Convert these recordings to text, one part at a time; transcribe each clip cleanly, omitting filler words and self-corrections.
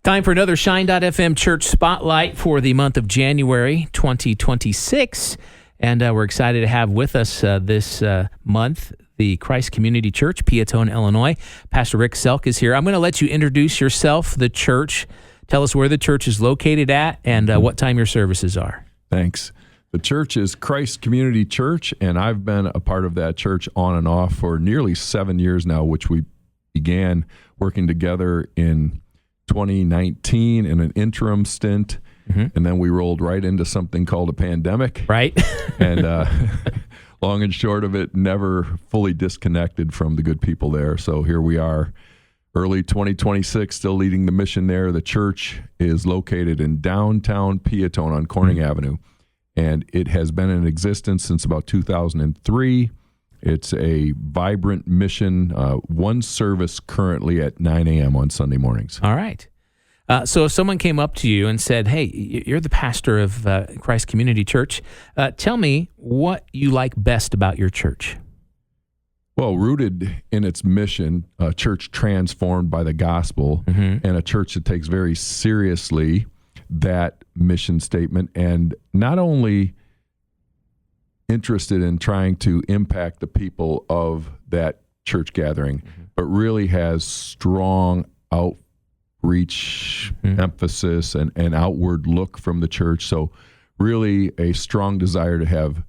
Time for another Shine.fm Church Spotlight for the month of January 2026. And we're excited to have with us this month the Christ Community Church, Piatone, Illinois. Pastor Rick Selk is here. I'm going to let you introduce yourself, the church. Tell us where the church is located at and what time your services are. Thanks. The church is Christ Community Church, and I've been a part of that church on and off for nearly 7 years now, which we began working together in 2019 in an interim stint, and then we rolled right into something called a pandemic. Right. And long and short of it, never fully disconnected from the good people there. So here we are, early 2026, still leading the mission there. The church is located in downtown Piatone on Corning Avenue, and it has been in existence since about 2003. It's a vibrant mission, one service currently at 9 a.m. on Sunday mornings. All right. So if someone came up to you and said, hey, you're the pastor of Christ Community Church, tell me what you like best about your church. Well, rooted in its mission, a church transformed by the gospel, and a church that takes very seriously that mission statement, and not only interested in trying to impact the people of that church gathering, but really has strong outreach emphasis and outward look from the church. So really a strong desire to have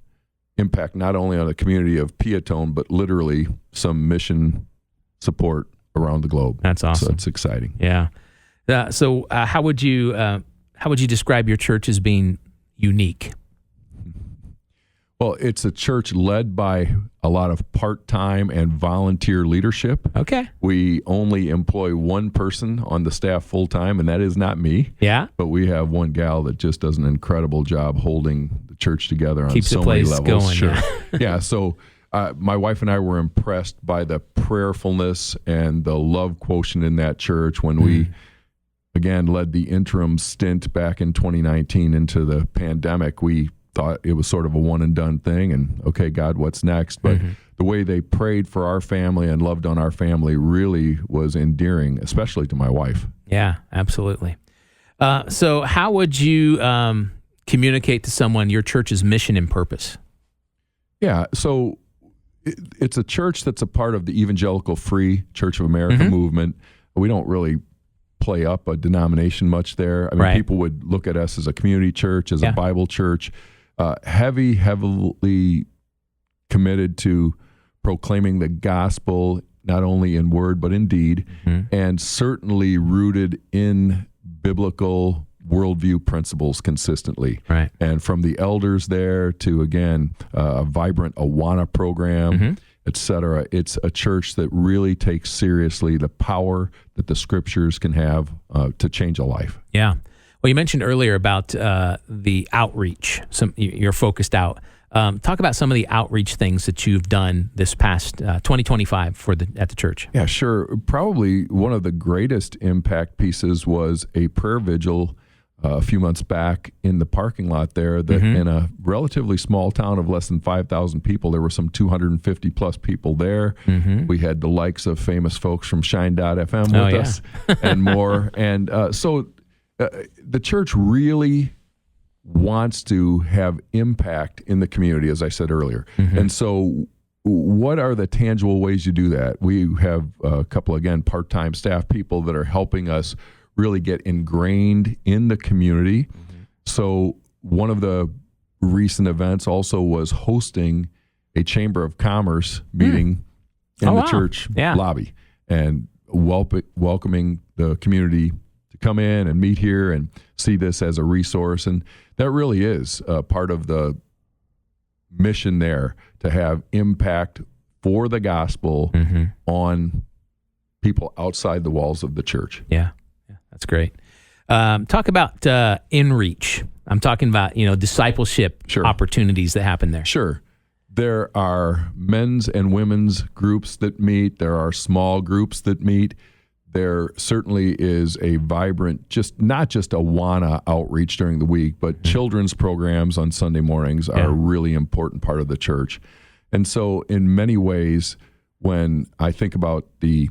impact not only on the community of Piatone, but literally some mission support around the globe. That's awesome. So it's exciting. Yeah. So how would you describe your church as being unique? Well, it's a church led by a lot of part-time and volunteer leadership. Okay. We only employ one person on the staff full-time, and that is not me. Yeah. But we have one gal that just does an incredible job holding the church together on Keeps so the place many levels. going. Sure. Yeah. Yeah. So my wife and I were impressed by the prayerfulness and the love quotient in that church when we, again, led the interim stint back in 2019 into the pandemic. We thought it was sort of a one and done thing, and okay, God, what's next? But the way they prayed for our family and loved on our family really was endearing, especially to my wife. Yeah, absolutely. So how would you communicate to someone your church's mission and purpose? Yeah, so it's a church that's a part of the Evangelical Free Church of America movement. We don't really play up a denomination much there. I mean, people would look at us as a community church, as a Bible church, heavily committed to proclaiming the gospel, not only in word, but in deed, and certainly rooted in biblical worldview principles consistently. Right. And from the elders there to, again, a vibrant Awana program, et cetera, it's a church that really takes seriously the power that the scriptures can have to change a life. Yeah. Well, you mentioned earlier about the outreach. You're focused out. Talk about some of the outreach things that you've done this past 2025 at the church. Yeah, sure. Probably one of the greatest impact pieces was a prayer vigil a few months back in the parking lot there that in a relatively small town of less than 5,000 people, there were some 250 plus people there. We had the likes of famous folks from Shine.fm with us and more. And so the church really wants to have impact in the community, as I said earlier. And so what are the tangible ways you do that? We have a couple, again, part-time staff people that are helping us really get ingrained in the community. So one of the recent events also was hosting a Chamber of Commerce meeting in the church lobby and welcoming the community to come in and meet here and see this as a resource. And that really is part of the mission there, to have impact for the gospel on people outside the walls of the church. Yeah, that's great. Talk about InReach. I'm talking about, discipleship opportunities that happen there. Sure. There are men's and women's groups that meet. There are small groups that meet. There certainly is a vibrant, not just Awana outreach during the week, but children's programs on Sunday mornings are a really important part of the church. And so in many ways, when I think about the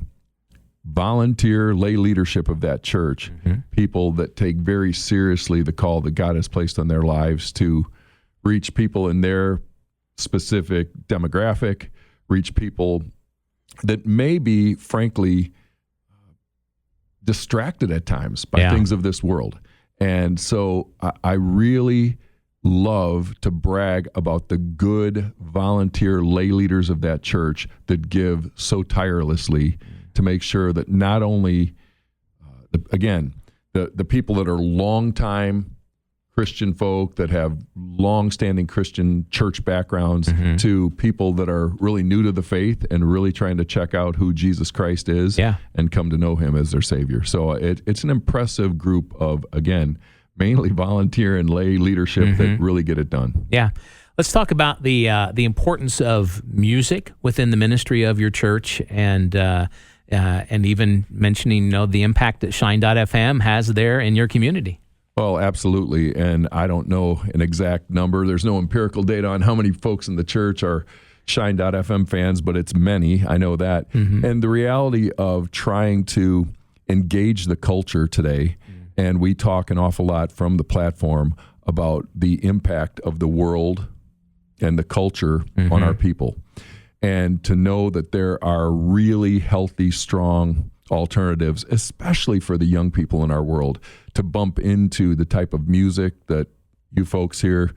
volunteer lay leadership of that church, people that take very seriously the call that God has placed on their lives to reach people in their specific demographic, reach people that may be, frankly, distracted at times by things of this world. And so I really love to brag about the good volunteer lay leaders of that church that give so tirelessly to make sure that not only, the people that are longtime Christian folk that have long-standing Christian church backgrounds to people that are really new to the faith and really trying to check out who Jesus Christ is and come to know him as their Savior. So it's an impressive group of, again, mainly volunteer and lay leadership that really get it done. Yeah. Let's talk about the importance of music within the ministry of your church, and even mentioning the impact that Shine.fm has there in your community. Well, absolutely. And I don't know an exact number. There's no empirical data on how many folks in the church are Shine.fm fans, but it's many. I know that. And the reality of trying to engage the culture today, and we talk an awful lot from the platform about the impact of the world and the culture on our people. And to know that there are really healthy, strong alternatives, especially for the young people in our world, to bump into the type of music that you folks here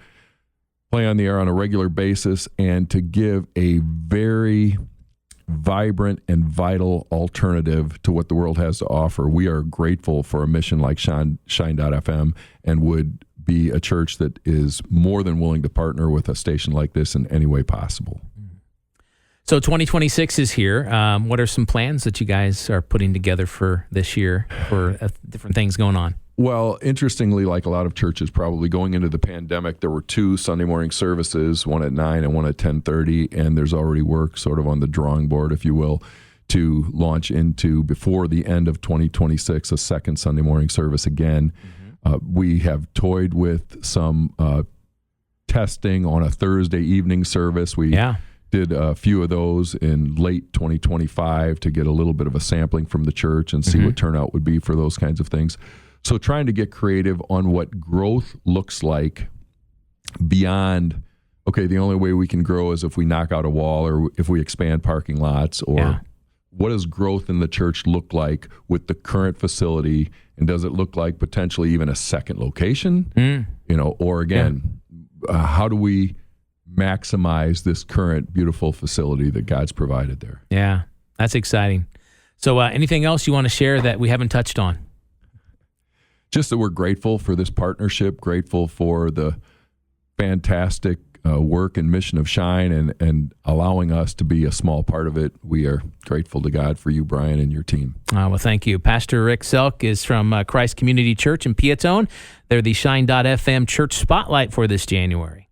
play on the air on a regular basis, and to give a very vibrant and vital alternative to what the world has to offer. We are grateful for a mission like Shine.fm, and would be a church that is more than willing to partner with a station like this in any way possible. So 2026 is here. What are some plans that you guys are putting together for this year for different things going on? Well, interestingly, like a lot of churches, probably going into the pandemic, there were 2 Sunday morning services, one at 9 and one at 10:30, and there's already work sort of on the drawing board, if you will, to launch into, before the end of 2026, a second Sunday morning service again. We have toyed with some testing on a Thursday evening service. We did a few of those in late 2025 to get a little bit of a sampling from the church and see what turnout would be for those kinds of things. So trying to get creative on what growth looks like beyond, okay, the only way we can grow is if we knock out a wall or if we expand parking lots, or what does growth in the church look like with the current facility, and does it look like potentially even a second location? Or again, how do we maximize this current beautiful facility that God's provided there? Yeah, that's exciting. So anything else you want to share that we haven't touched on? Just that we're grateful for this partnership, grateful for the fantastic work and mission of Shine, and allowing us to be a small part of it. We are grateful to God for you, Brian, and your team. Well, thank you. Pastor Rick Selk is from Christ Community Church in Piatone. They're the Shine.fm Church Spotlight for this January.